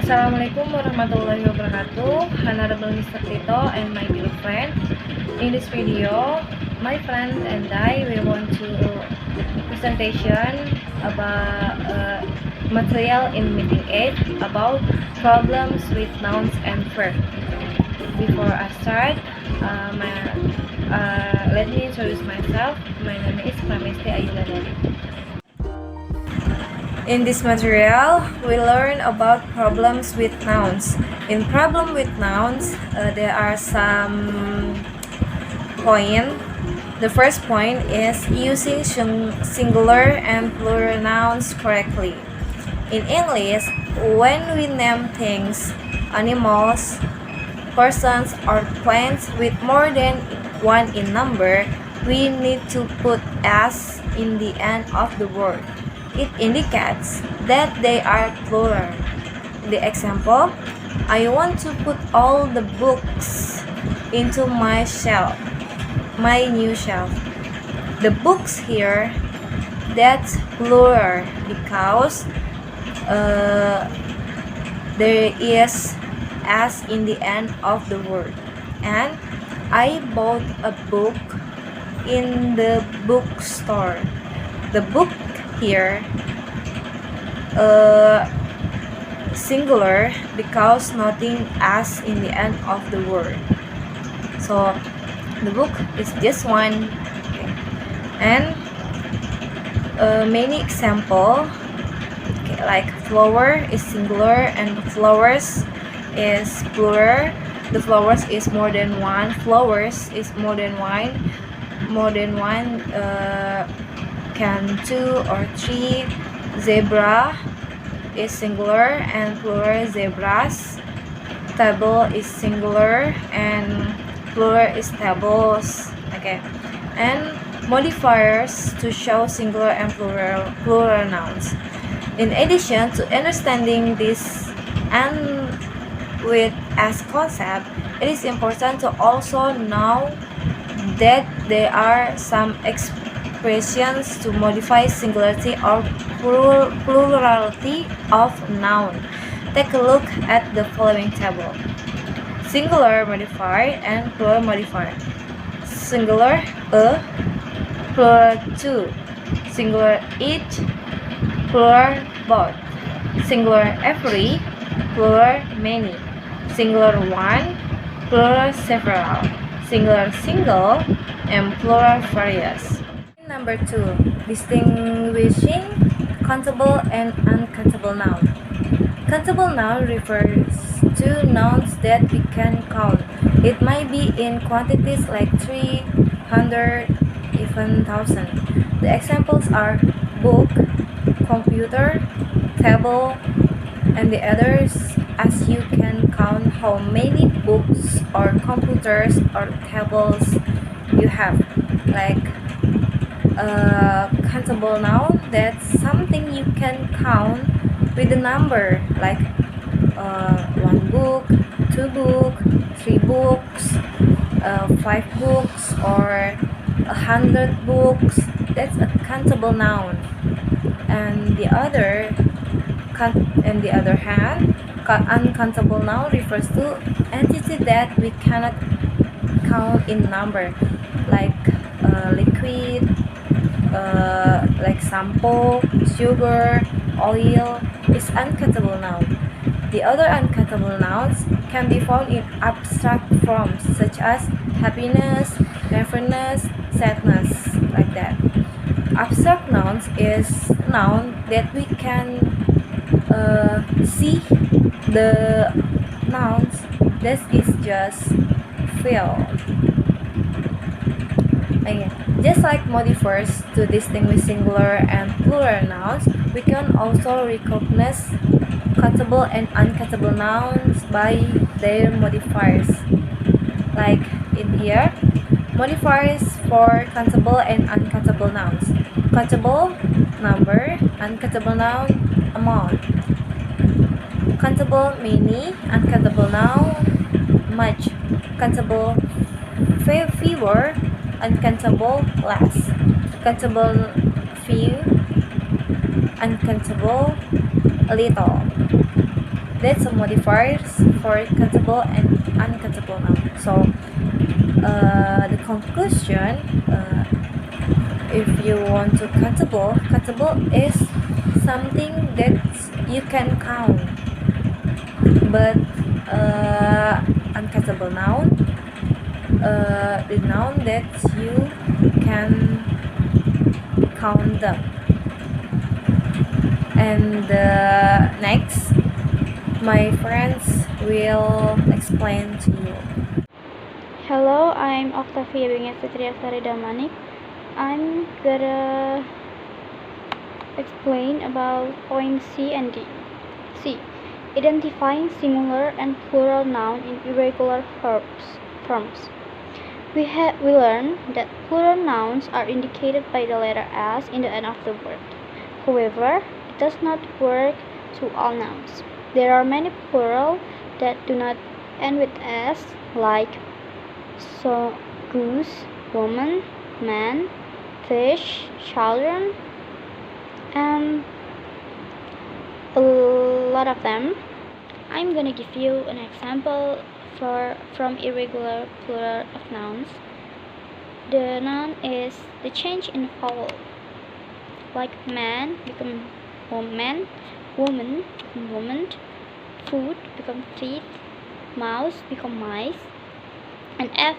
Assalamualaikum warahmatullahi wabarakatuh. Honorable Mr. Tito and my dear friend. In this video, my friend and I will want to presentation about material in meeting 8 about problems with nouns and verbs. Before I start, let me introduce myself. My name is Pramesti Ayuladari. In this material, we learn about problems with nouns. In problem with nouns, there are some points. The first point is using singular and plural nouns correctly. In English, when we name things, animals, persons, or plants with more than one in number, we need to put s in the end of the word. It indicates that they are plural. The example, I want to put all the books into my shelf, my new shelf. The books here, that's plural because there is s in the end of the word. And I bought a book in the bookstore. The book here singular because nothing s in the end of the word, so the book is just one. Okay. And many example, okay, like flower is singular and flowers is plural. The flowers is more than one, flowers is more than one, can two or three. Zebra is singular and plural zebras. Table is singular and plural is tables. Okay. And modifiers to show singular and plural nouns. In addition to understanding this and with as concept, it is important to also know that there are some expressions to modify singularity or plurality of noun. Take a look at the following table. Singular modifier and plural modifier. Singular a, plural two. Singular each, plural both. Singular every, plural many. Singular one, plural several. Singular single, and plural various. Number 2, distinguishing countable and uncountable noun. Countable noun refers to nouns that we can count. It might be in quantities like 300, even 1,000. The examples are book, computer, table, and the others, as you can count how many books or computers or tables you have. Like countable noun, that's something you can count with a number, like one book, two books, three books, 5 books, or 100 books. That's a countable noun. And the other hand, uncountable noun refers to entity that we cannot count in number, like liquid, like shampoo, sugar, oil is uncountable noun. The other uncountable nouns can be found in abstract forms such as happiness, nervousness, sadness, like that. Abstract nouns is noun that we can see the nouns that is just feel. Again, just like modifiers to distinguish singular and plural nouns, we can also recognize countable and uncountable nouns by their modifiers. Like in here, modifiers for countable and uncountable nouns. Countable, number. Uncountable noun, amount. Countable, many. Uncountable noun, much. Countable, fewer. Uncountable, less. Countable, few. Uncountable, little. That's a modifiers for countable and uncountable noun. So the conclusion, if you want to countable is something that you can count, but uncountable noun, the noun that you can count them. And next, my friends will explain to you. Hello, I'm Octavia Bingasitria Saridamanik. I'm gonna explain about point C and D. C. Identifying singular and plural noun in irregular forms. We learned that plural nouns are indicated by the letter S in the end of the word. However, it does not work to all nouns. There are many plural that do not end with S, like goose, woman, man, fish, children, and a lot of them. I'm gonna give you an example from irregular plural of nouns. The noun is the change in vowel, like man become woman, woman become woman, food become feet, mouse become mice, and f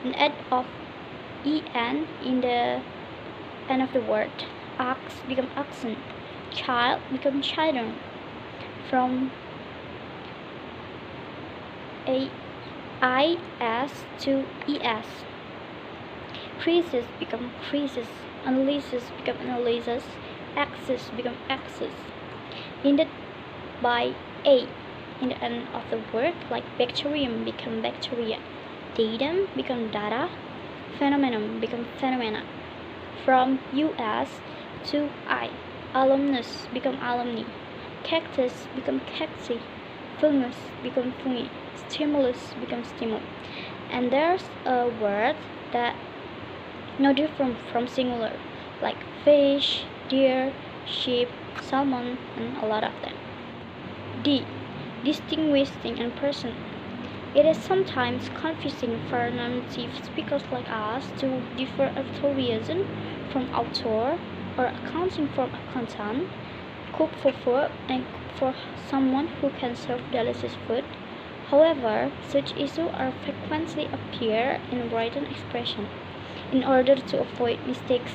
an add of en in the end of the word. Ox become oxen, child become children. From a is to es. Creases become creases, analysis become analysis, axis become axis. Ended by a in the end of the word, like bacterium become bacteria, datum become data, phenomenon become phenomena. From us to I, alumnus become alumni, cactus become cacti, fungus become fungi, stimulus become stimul. And there's a word that no different from singular, like fish, deer, sheep, salmon, and a lot of them. D. Distinguishing in person. It is sometimes confusing for non-native speakers like us to differ altruism from author or accounting from accountant, cook for food and cook for someone who can serve delicious food. However, such issues are frequently appear in written expression. In order to avoid mistakes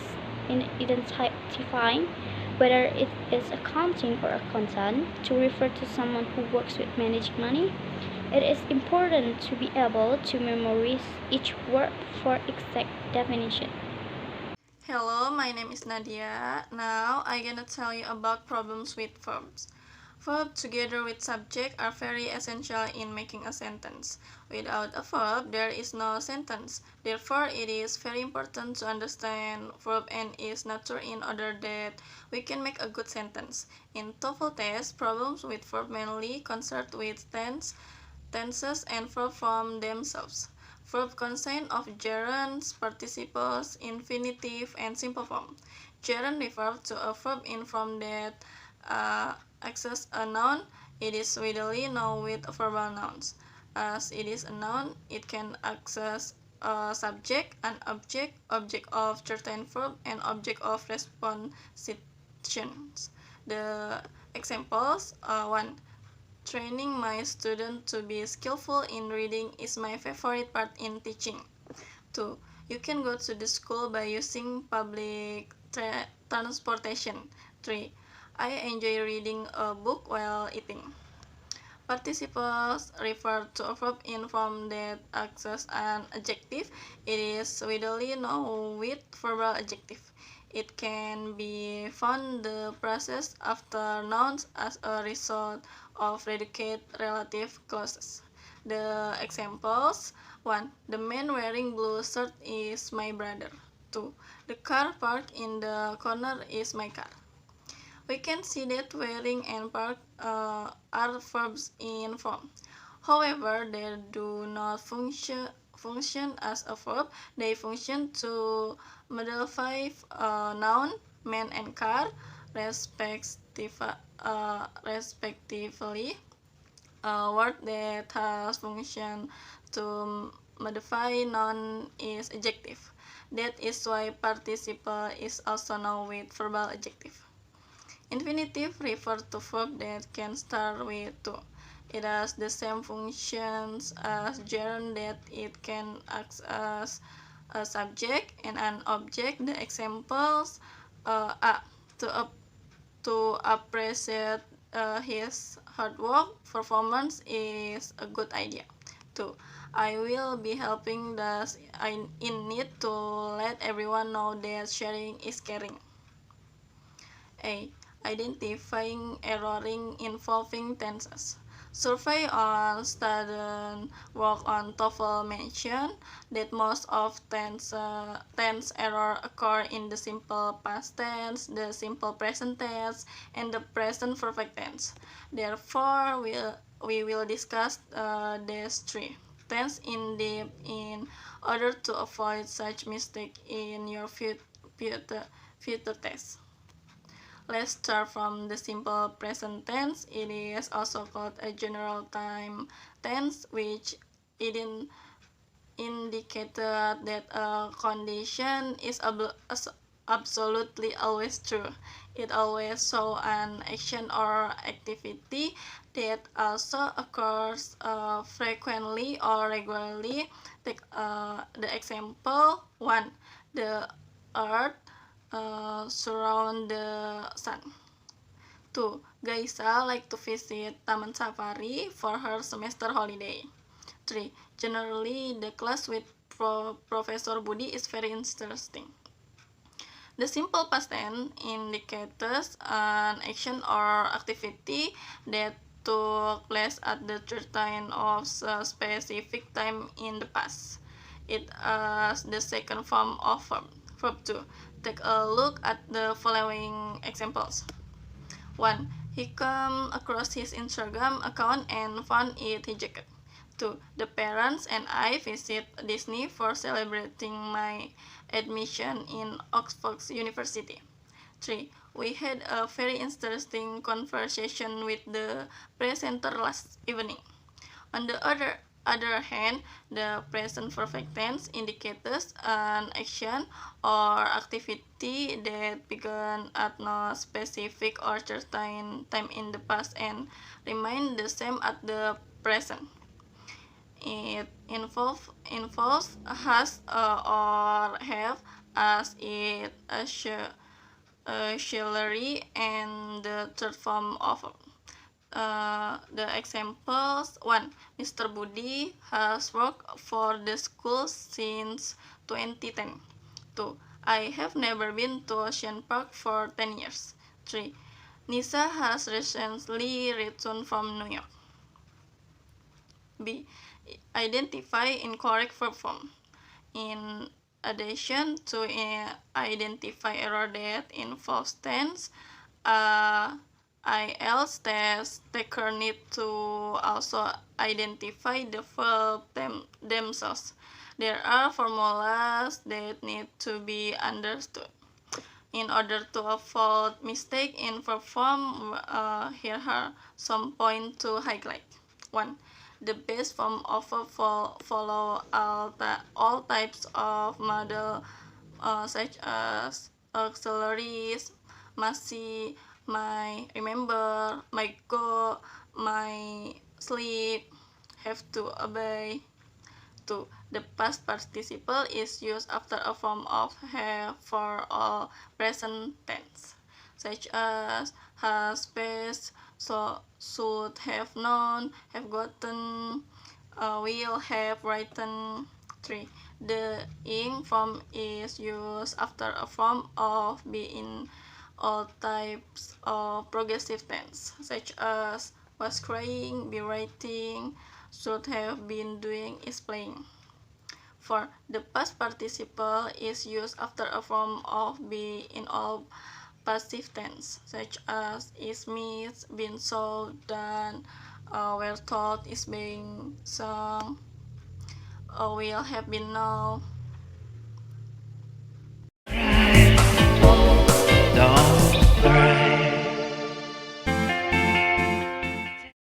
in identifying whether it is accounting or accountant to refer to someone who works with managing money, it is important to be able to memorize each word for exact definition. Hello, my name is Nadia. Now I'm gonna tell you about problems with verbs. Verbs together with subject are very essential in making a sentence. Without a verb, there is no sentence. Therefore, it is very important to understand verb and its nature in order that we can make a good sentence. In TOEFL test, problems with verb mainly concern with tenses and verb form themselves. Verb consist of gerunds, participles, infinitive, and simple form. Gerund refers to a verb in form that access a noun. It is widely known with verbal nouns. As it is a noun, it can access a subject, an object, object of certain verb, and object of responsitions. The examples 1. Training my student to be skillful in reading is my favorite part in teaching. 2. You can go to the school by using public transportation. 3. I enjoy reading a book while eating. Participles refer to a verb in form that acts as an adjective. It is widely known with verbal adjective. It can be found the process after nouns as a result of reduced relative clauses. The examples 1. The man wearing blue shirt is my brother. 2. The car parked in the corner is my car. We can see that wearing and park are verbs in form. However, they do not function as a verb. They function to modify noun, man and car, respectively. A word that has function to modify noun is adjective. That is why participle is also known with verbal adjective. Infinitive refers to verb that can start with to. It has the same functions as gerund, that it can act as a subject and an object. The examples are to appreciate his hard work performance is a good idea. 2. I will be helping those in need to let everyone know that sharing is caring. A. Identifying erroring involving tenses. Survey on student work on TOEFL mentioned that most of tense error occur in the simple past tense, the simple present tense, and the present perfect tense. Therefore, we will discuss these three tense in depth in order to avoid such mistake in your future tests. Let's start from the simple present tense. It is also called a general time tense, which indicated that a condition is absolutely always true. It always shows an action or activity that also occurs frequently or regularly. Take the example 1. The earth surround the sun. 2. Gaisa like to visit Taman Safari for her semester holiday. 3. Generally, the class with Professor Budi is very interesting. The simple past tense indicates an action or activity that took place at the certain of a specific time in the past. It is the second form of verb. Verb 2. Take a look at the following examples. 1. He came across his Instagram account and found it hijacked. 2. The parents and I visit Disney for celebrating my admission in Oxford University. 3. We had a very interesting conversation with the presenter last evening. On the other hand, the present perfect tense indicates an action or activity that began at no specific or certain time in the past and remain the same at the present. It involves has or have as it auxiliary and the third form of the examples 1. Mr. Budi has worked for the school since 2010. 2. I have never been to Ocean Park for 10 years. 3. Nisa has recently returned from New York. B. Identify incorrect verb form. In addition to identify error that involves tense, IELTS test taker need to also identify the verb themselves. There are formulas that need to be understood. In order to avoid mistake in verb form, here are some points to highlight. 1. The best form of verb follow all types of model such as auxiliaries, masih, my, remember, my go, my sleep, have to obey. 2. The past participle is used after a form of have for all present tense, such as has passed, so should have known, have gotten, will have written. 3. The ing form is used after a form of be in all types of progressive tense, such as was crying, be writing, should have been doing, is playing. 4. The past participle is used after a form of be in all passive tense, such as is meet, been sold, done, were taught, is being sung, will have been know.